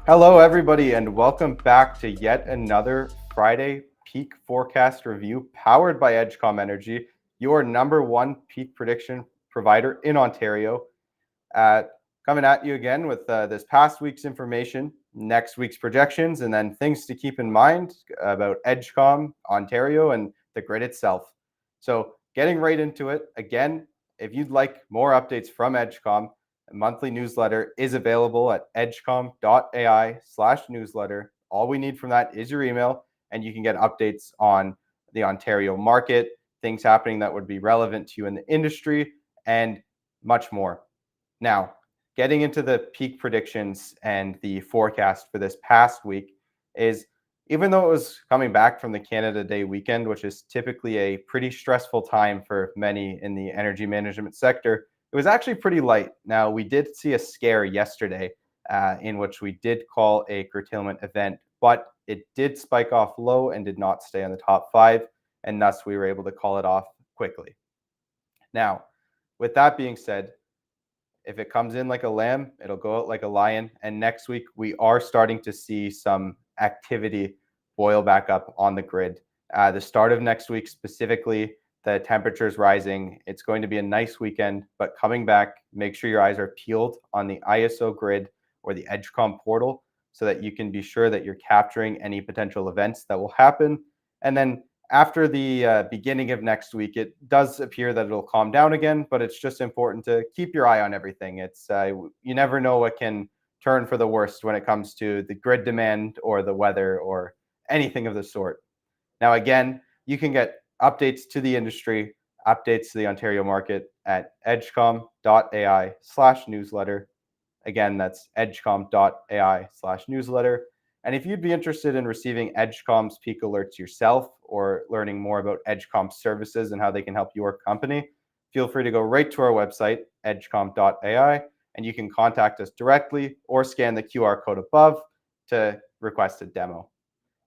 Hello, everybody, and welcome back to yet another Friday peak forecast review powered by Edgecom Energy, your number one peak prediction provider in Ontario. Coming at you again with this past week's information, next week's projections, and then things to keep in mind about Edgecom, Ontario, and the grid itself. So, getting right into it, again, if you'd like more updates from Edgecom, a monthly newsletter is available at edgecom.ai/newsletter. All we need from that is your email, and you can get updates on the Ontario market, things happening that would be relevant to you in the industry, and much more. Now, getting into the peak predictions and the forecast for this past week is, even though it was coming back from the Canada Day weekend, which is typically a pretty stressful time for many in the energy management sector, it was actually pretty light. Now, we did see a scare yesterday in which we did call a curtailment event, but it did spike off low and did not stay on the top five, and thus we were able to call it off quickly. Now, with that being said, if it comes in like a lamb, it'll go out like a lion. And next week, we are starting to see some activity boil back up on the grid. The start of next week, specifically, the temperature's rising. It's going to be a nice weekend, but coming back, make sure your eyes are peeled on the ISO grid or the Edgecom portal so that you can be sure that you're capturing any potential events that will happen. And then after the beginning of next week, it does appear that it'll calm down again, but it's just important to keep your eye on everything. It's you never know what can turn for the worst when it comes to the grid demand or the weather or anything of the sort. Now, again, you can get updates to the industry, updates to the Ontario market at edgecom.ai/newsletter. Again, that's edgecom.ai/newsletter. And if you'd be interested in receiving Edgecom's peak alerts yourself or learning more about Edgecom's services and how they can help your company, feel free to go right to our website, edgecom.ai, and you can contact us directly or scan the QR code above to request a demo.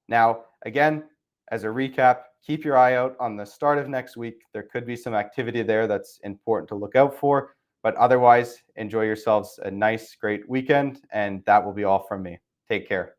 Now, again, as a recap, keep your eye out on the start of next week. There could be some activity there that's important to look out for, but otherwise, enjoy yourselves a nice, great weekend, and that will be all from me. Take care.